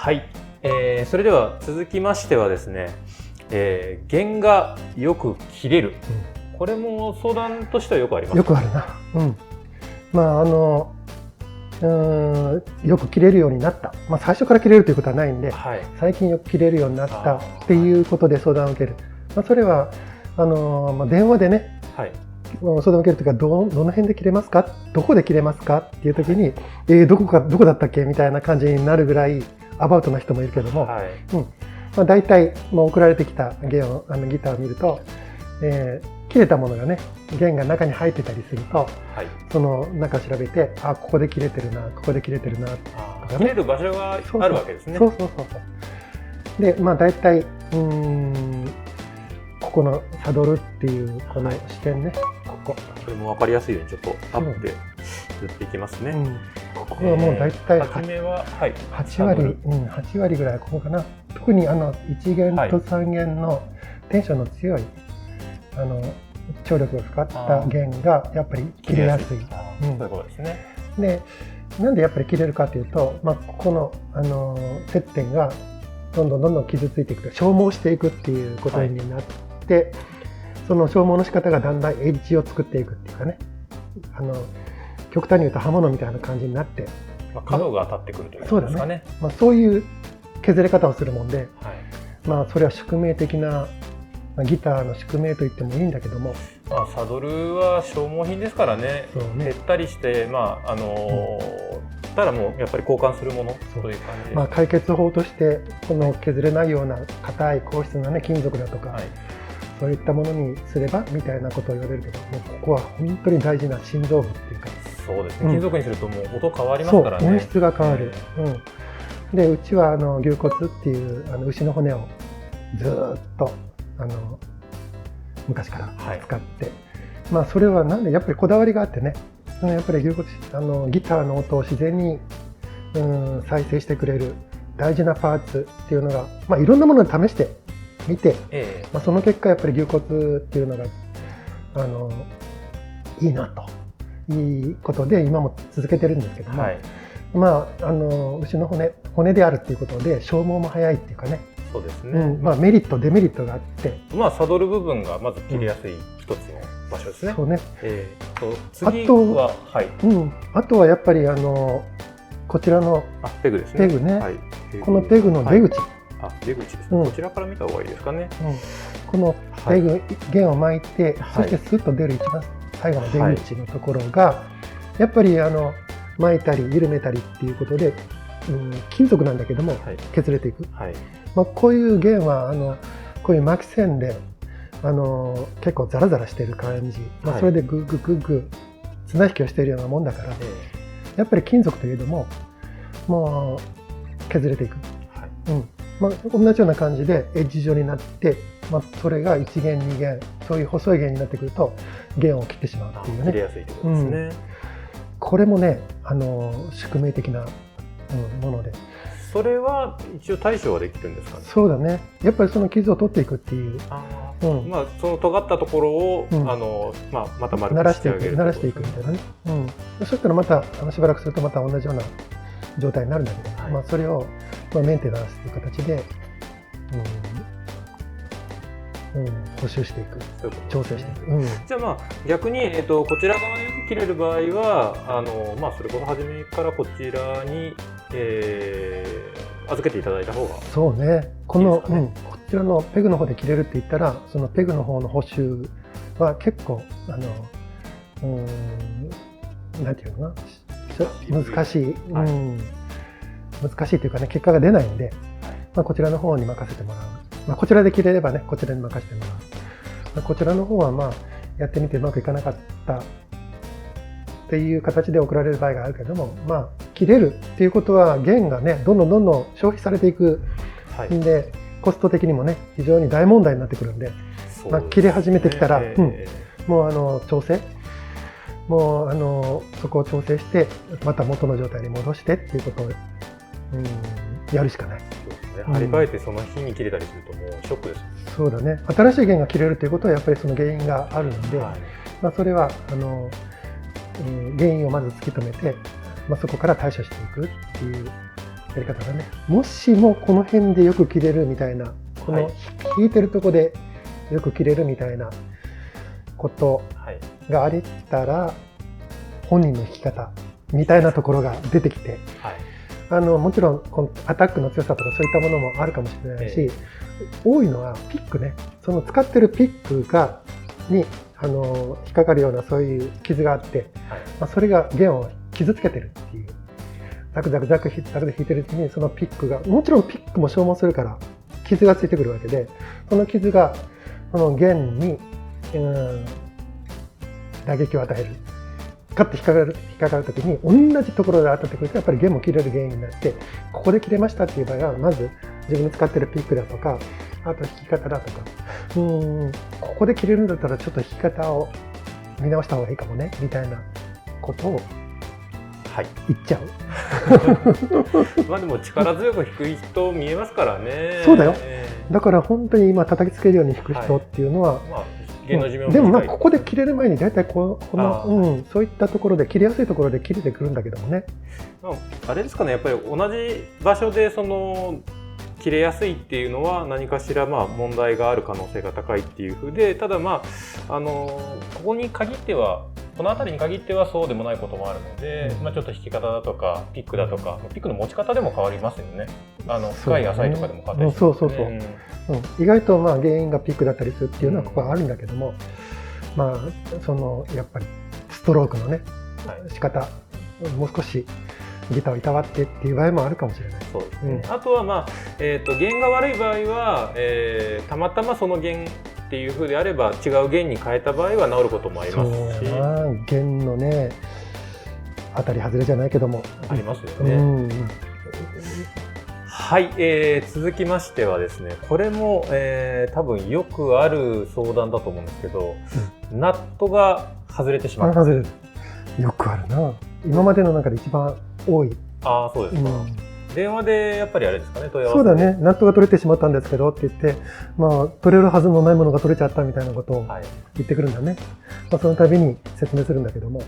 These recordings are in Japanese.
はい、それでは続きましてはですね、弦がよく切れる、これも相談としてはよくありますか？よくあるな。まあよく切れるようになった、最初から切れるということはないんで、最近よく切れるようになったっていうことで相談を受ける。それは電話でね、相談を受けるというか、どの辺で切れますか、どこで切れますかっていう時に、どこだったっけみたいな感じになるぐらいアバウトな人もいるけども、大体送られてきた弦をギターを見ると、切れたものがね、弦が中に入ってたりすると、その中を調べて、ここで切れてるな、ここで切れてるなとかね、切れる場所があるわけですね。で、大体ここのサドルっていうこの視点ね、これも分かりやすいようにちょっとアップで塗っていきますね。ここはもう大体8割ぐらいここかな。特に1弦と3弦のテンションの強い張力がかかった弦がやっぱり切れやすい。そういうことですね。で、なんでやっぱり切れるかというと、ここの接点がどんどん傷ついていくと、消耗していくっていうことになって、その消耗の仕方がだんだんエッジを作っていくっていうかね、極端に言うと刃物みたいな感じになって、角が当たってくるということですかね。そういう削れ方をするもんで、それは宿命的な、ギターの宿命と言ってもいいんだけども、サドルは消耗品ですからね、減ったりして、たらもうやっぱり交換するものという感じです。解決法として、この削れないような硬い硬質なね、金属だとか、そういったものにすればみたいなことを言われるけど、もうここは本当に大事な心臓部っていうか、そうですね、金属にするともう音変わりますからね。音質が変わる。で、うちは牛骨っていう牛の骨をずっと昔から使って、それはなんでやっぱりこだわりがあってね、やっぱり牛骨ギターの音を自然に再生してくれる大事なパーツっていうのが、いろんなもので試してみて、その結果やっぱり牛骨っていうのがいいなということで今も続けてるんですけども、牛の骨であるっていうことで消耗も早いっていうかね。そうですね。メリットデメリットがあって、サドル部分がまず切れやすい一つの場所ですね。そうね。次はあとはやっぱりこちらのペグですね。ペグね。このペグの出口。出口ですね。こちらから見た方がいいですかね。このペグ弦を巻いて、そしてスッと出る一番最後の出口のところがやっぱり巻いたり緩めたりっていうことで、金属なんだけども削れていく。こういう弦はこういう巻き線で結構ザラザラしてる感じ、それでグッググッグ綱引きをしているようなもんだから、やっぱり金属といえどももう削れていく。同じような感じでエッジ状になって、それが1弦2弦そういう細い弦になってくると弦を切ってしまうっていうね。切れやすいということですね。これもね宿命的なもので。それは一応対処はできるんですかね。そうだね。やっぱりその傷を取っていくっていう。その尖ったところをまた丸くしてあげる。鳴らしていくみたいなね。そしたらまたしばらくするとまた同じような状態になるんだけど、それをメンテナンスという形で補修していく、調整していく。じゃあ逆にこちら側でよく切れる場合はそれこそ初めからこちらに預けていただいた方がいいですかね。そうね。こちらのペグの方で切れるって言ったら、そのペグの方の補修は結構なんていうのかな、難しい、難しいというかね、結果が出ないんで、こちらの方に任せてもらう。こちらで切れればね、こちらに任せてもらう。こちらの方はやってみてうまくいかなかったっていう形で送られる場合があるけども、切れるっていうことは弦がねどんどん消費されていくんで、コスト的にもね非常に大問題になってくるんで、切れ始めてきたら、もう調整そこを調整してまた元の状態に戻してっていうことを、やるしかない。張り替えてその日に切れたりするともうショックです。そうだね。新しい弦が切れるということはやっぱりその原因があるので、それは原因をまず突き止めて、そこから対処していくっていうやり方だね。もしもこの辺でよく切れるみたいな、この引いてるとこでよく切れるみたいなことがありたら、本人の弾き方みたいなところが出てきて、もちろんこのアタックの強さとかそういったものもあるかもしれないし、多いのはピックね。その使ってるピックに引っかかるようなそういう傷があって、それが弦を傷つけてるっていう。ザクザクザクザクで弾いてるうちにそのピックが、もちろんピックも消耗するから傷がついてくるわけで、その傷がその弦に打撃を与える。カッと引っかかるときに同じところで当たってくるとやっぱり弦も切れる原因になって、ここで切れましたっていう場合はまず自分の使ってるピックだとか、あと弾き方だとか、ここで切れるんだったらちょっと弾き方を見直した方がいいかもねみたいなことを言っちゃう。まあでも力強く弾く人見えますからね。そうだよ。だから本当に今叩きつけるように弾く人っていうのは、でもここで切れる前に大体そういったところで切れやすいところで切れてくるんだけどもね。あれですかね、やっぱり同じ場所でその切れやすいっていうのは何かしら問題がある可能性が高いっていうふうで、ただここに限ってはこの辺りに限ってはそうでもないこともあるので、ちょっと弾き方だとかピックだとかピックの持ち方でも変わりますよね。深い浅いとかでも変わったりしますね。意外と原因がピックだったりするっていうのはここはあるんだけども、そのやっぱりストロークのね、仕方もう少しギターをいたわってっていう場合もあるかもしれない。そうですね。あとは弦が悪い場合は、たまたまその弦っていう風であれば違う弦に変えた場合は治ることもありますし、弦のね当たり外れじゃないけどもありますよね。はい、続きましてはですね、これも、多分よくある相談だと思うんですけど、ナットが外れてしまう。外れる。よくあるな。今までの中で一番多い。そうですか。電話でやっぱりあれですかね、問い合わせ。そうだね、ナットが取れてしまったんですけどって言って、取れるはずのないものが取れちゃったみたいなことを言ってくるんだね。その度に説明するんだけども、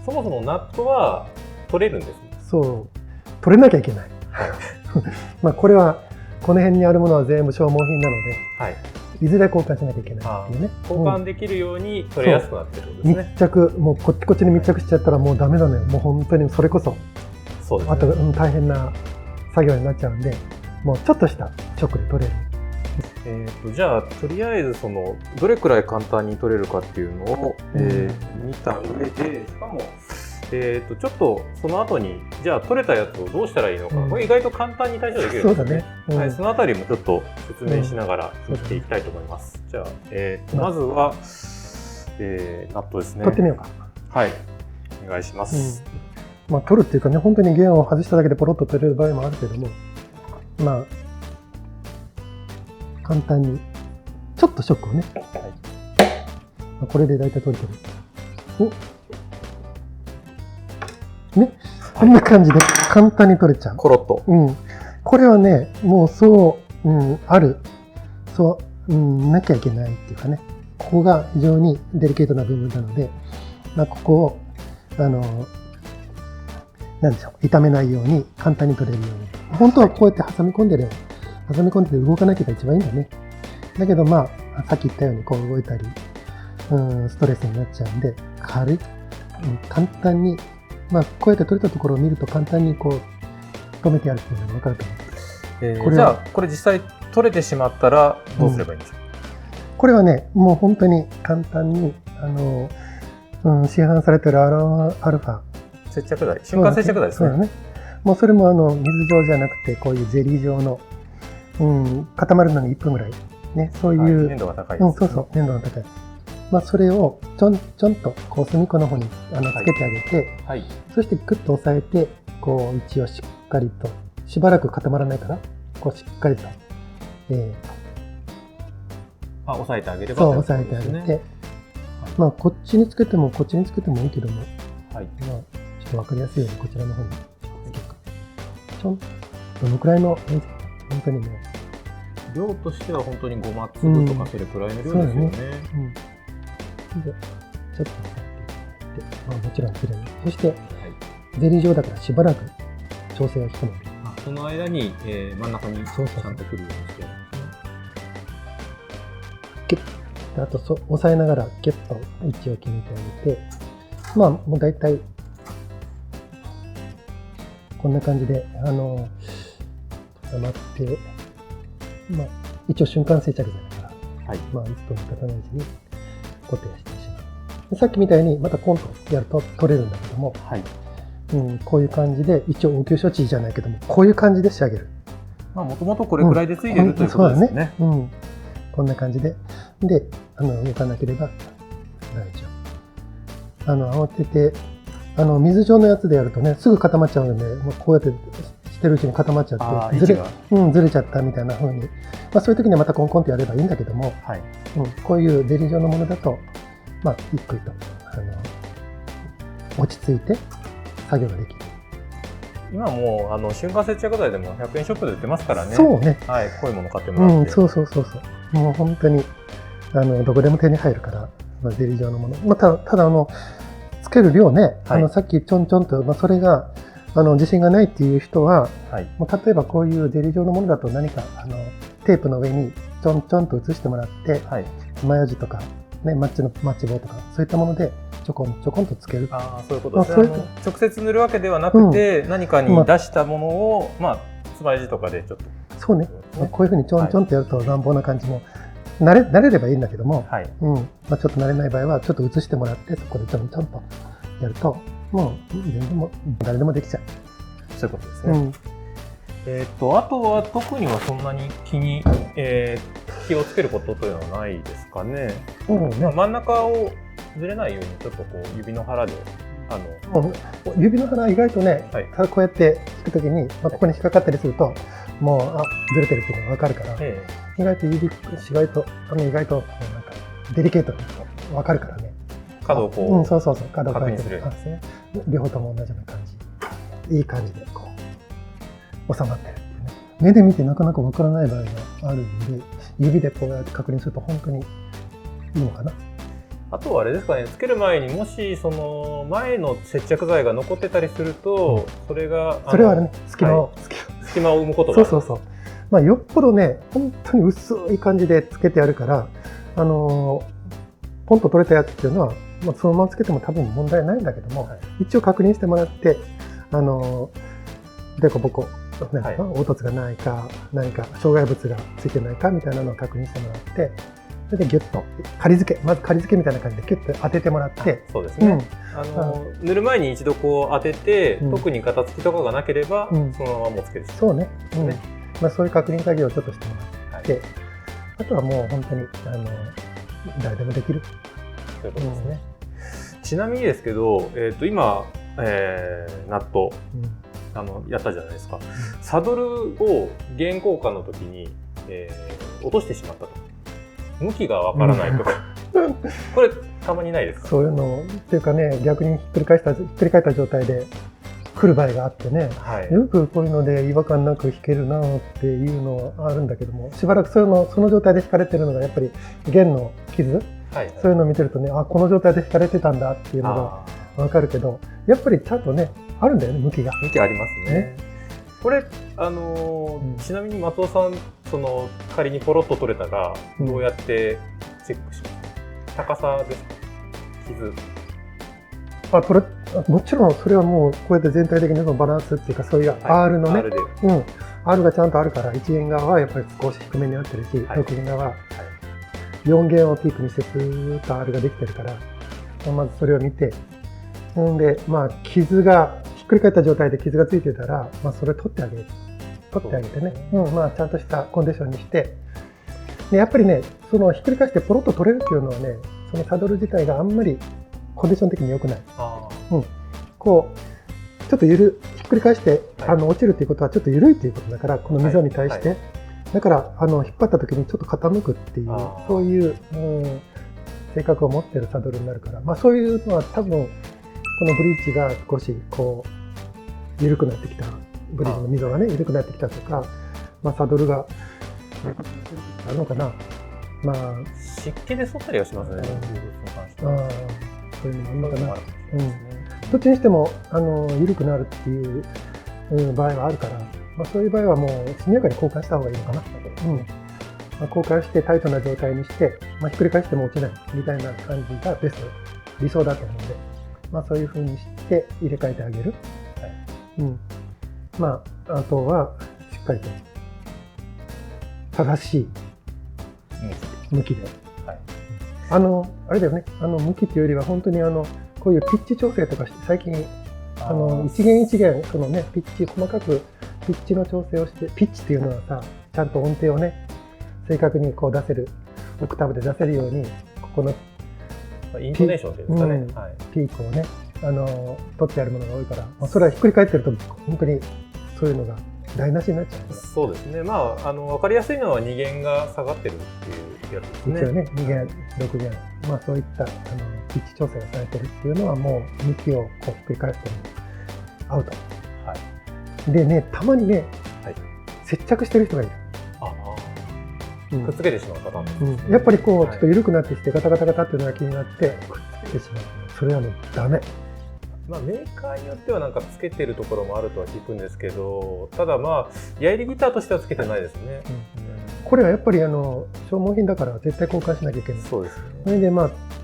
そもそもナットは取れるんですね。そう、取れなきゃいけない。これはこの辺にあるものは全部消耗品なので、いずれ交換しなきゃいけないっていうね。交換できるように取れやすくなってるんですね。密着、もうこっちに密着しちゃったらもうダメだね。もう本当にそれこそ、あと大変な作業になっちゃうんで、もうちょっとした直で取れる。じゃあとりあえずどれくらい簡単に取れるかっていうのを、見た上で、しかもちょっとその後にじゃあ取れたやつをどうしたらいいのか、これ意外と簡単に対処できるんですね。そのあたりもちょっと説明しながら見ていきたいと思います。じゃあ、まずは、ナットですね。取ってみようか。はい、お願いします。取るっていうかね、本当に弦を外しただけでポロッと取れる場合もあるけども、簡単にちょっとショックをね、これで大体取れてる。ね、こんな感じで簡単に取れちゃう。コロッと。これはね、もうなきゃいけないっていうかね、ここが非常にデリケートな部分なので、ここをなんでしょう、傷めないように簡単に取れるように。本当はこうやって挟み込んで動かなきゃ一番いいんだね。だけどさっき言ったようにこう動いたり、ストレスになっちゃうんで、簡単に、こうやって取れたところを見ると簡単にこう止めてやるっていうのが分かると思う。じゃあこれ実際取れてしまったらどうすればいいんでしょう。これはね、もう本当に簡単に市販されてるアルファ接着剤、瞬間接着剤ですね。そうだね。もうそれも水状じゃなくてこういうゼリー状の、固まるのに1分ぐらいね、そういう、粘度が高いですね。そうそう、粘度が高い。それをちょんとこう隅っこの方につけてあげて、そしてグッと押さえて、こう位置をしっかりと、しばらく固まらないからこうしっかりと、押さえてあげれば、そう、押さえてあげて、こっちにつけてもこっちにつけてもいいけども、ちょっと分かりやすいようにこちらの方にどのくらいの本当にもう量としては本当に5マ粒とかそれくらいの量ですよね。でちょっと押さえていって、もちろんきれいに、そして、ゼリー状だからしばらく調整が効くので、その間に、真ん中にちそうそうゃんと来るようにして。キュッであと押さえながらギュッと位置を決めてあげて、まあもう大体こんな感じで溜まって、まあ一応瞬間接着剤だから、はい、まあ1分経たないうちに固定してしまう。でさっきみたいにまたコンとやると取れるんだけども、はい、こういう感じで一応応急処置じゃないけどもこういう感じで仕上げる。まあもともとこれくらいでついてるということですね。こんな感じで動かなければ大丈夫。慌てて水状のやつでやるとねすぐ固まっちゃうので、もうこうやってしてるうちに固まっちゃってずれちゃったみたいな風に、まあ、そういう時にはまたコンコンってやればいいんだけども、はい、こういうゼリー状のものだとまあゆっくりと落ち着いて作業ができる。今もう瞬間接着剤でも100円ショップで売ってますからね。そうね、はい、こういうもの買ってもらって、そうもう本当にどこでも手に入るから、まあ、ゼリー状のもの、まあ、ただつける量ね、はい、さっきちょんちょんと、まあ、それが自信がないっていう人は、はい、もう例えばこういうゼリー状のものだと何かテープの上にちょんちょんと写してもらって、はい、爪楊枝とか、ね、マッチ棒とかそういったものでちょこんちょこんとつける。そういうことですね。直接塗るわけではなくて、何かに出したものを、まあ、爪楊枝とかでちょっと。そうね。こういうふうにちょんちょんとやると乱暴な感じも慣れればいいんだけども、はい、まあ、ちょっと慣れない場合はちょっと写してもらってそこでちょんちょんとやるともう全然も誰でもできちゃう。そういうことですね。あとは特にはそんなに気をつけることというのはないですかね。まあ、真ん中をずれないようにちょっとこう指の腹で指の腹意外とね、はい、こうやって引くときに、まあ、ここに引っかかったりするともうずれてるっていうのが分かるから、意外と意外となんかデリケートに分かるからね。角をこう、角を確認するんですね。両方とも同じような感じ、いい感じでこう収まってるっていうね。目で見てなかなか分からない場合があるので、指でこうやって確認すると本当にいいのかな。あとはあれですかね、つける前にもしその前の接着剤が残ってたりすると、それはあれね、隙間を生むことがある。そう。まあ、よっぽどね、本当に薄い感じでつけてあるから、ポンと取れたやつっていうのは、まあ、そのままつけても多分問題ないんだけども、はい、一応確認してもらって、デコボコ、凹凸がないか、何か障害物がついてないかみたいなのを確認してもらって、それでギュッとまず仮付けみたいな感じでキュッと当ててもらって、そうですね。塗る前に一度こう当てて、特に型付きとかがなければ、そのままもつける。そうね。まあ、そういう確認作業をちょっとしてもらって、あとはもう本当に誰でもできるということですね。ちなみにですけど、今、ナットやったじゃないですか。サドルを原交換の時に、落としてしまったと。向きがわからないとか、これたまにないですか？そういうのっていうかね、逆にひっくり返った状態で来る場合があってね、よくこういうので違和感なく弾けるなっていうのはあるんだけども、しばらくその状態で弾かれてるのがやっぱり弦の傷、そういうのを見てるとね、この状態で弾かれてたんだっていうのがわかるけど、やっぱりちゃんとねあるんだよね、向きが。向きありますね。これちなみに松尾さん、仮にポロッと取れたらどうやってチェックしますか？高さですか？傷？もちろんそれはもうこうやって全体的にバランスっていうか、そういう R のね、R がちゃんとあるから、1弦側はやっぱり少し低めになってるし、6弦側は4弦をピークにしてスーッと R ができてるから、まずそれを見て、でまあ傷がひっくり返った状態で傷がついてたら、まあ、それを取ってあげてね、まあ、ちゃんとしたコンディションにして、でやっぱりね、そのひっくり返してポロッと取れるっていうのはね、そのサドル自体があんまりコンディション的に良くない。こうちょっとひっくり返して、落ちるっていうことはちょっと緩いっていうことだから、この溝に対して、だから引っ張った時にちょっと傾くっていう、そういう、性格を持ってるサドルになるから、まあ、そういうのは多分このブリーチが少しこう緩くなってきた、ブリーチの溝がね緩くなってきたとか、まあ、サドルがあるのかな、まあ湿気で反ったりはしますね。そういうのもあるのかな。どっちにしても緩くなるっていう場合はあるから、そういう場合はもう速やかに交換した方がいいのかな。交換してタイトな状態にして、ひっくり返しても落ちないみたいな感じがベスト、理想だと思うので、そういう風にして入れ替えてあげる。あとはしっかりと正しい向きで、あれだよね、向きっていうよりは本当にこういうピッチ調整とかして最近一弦一弦そのねピッチ細かくピッチの調整をして、ピッチっていうのはさ、ちゃんと音程をね正確にこう出せる、オクターブで出せるように、ここのイントネーションっていうんですかね、ピークをね取ってあるものが多いから、それはひっくり返ってると本当にそういうのが台無しになっちゃう。そうですね。分かりやすいのは2弦が下がってるっていうやつですね。一応ね、2弦、6弦、そういったピッチ調整がされてるっていうのはもう向きをこうひっくり返してもアウト。でね、たまにね、接着してる人がいる。くっつけてしまうパターンですね。やっぱりこうちょっと緩くなってきてガタガタガタっていうのが気になってくっつけてしまう。それはねダメ。メーカーによってはなんかつけてるところもあるとは聞くんですけど、ただ矢入りギターとしてはつけてないですね。これはやっぱり消耗品だから絶対交換しなきゃいけない。そうですね。それで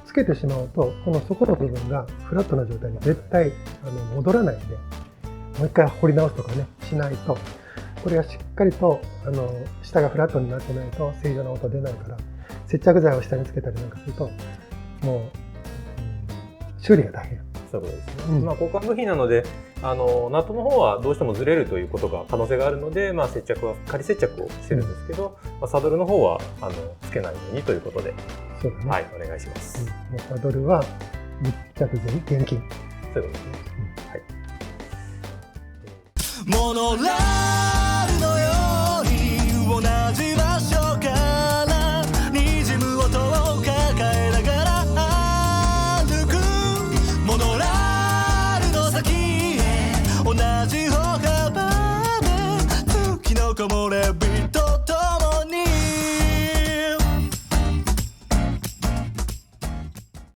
つけてしまうとこの底の部分がフラットな状態に絶対戻らないんで、もう一回掘り直すとかねしないと、これがしっかりと下がフラットになってないと正常な音出ないから、接着剤を下につけたりなんかするともう修理が大変。そういうことですね。交換部品なのでナットの方はどうしてもずれるということが可能性があるので、接着は仮接着をしてるんですけど、サドルの方はつけないようにということで、そうだね、はい、お願いします。サドルは密着厳禁。そういうことですね。モノラルのように同じ場所から滲む音を抱えながら歩く、モノラルの先へ同じ歩幅で月の木漏れ日と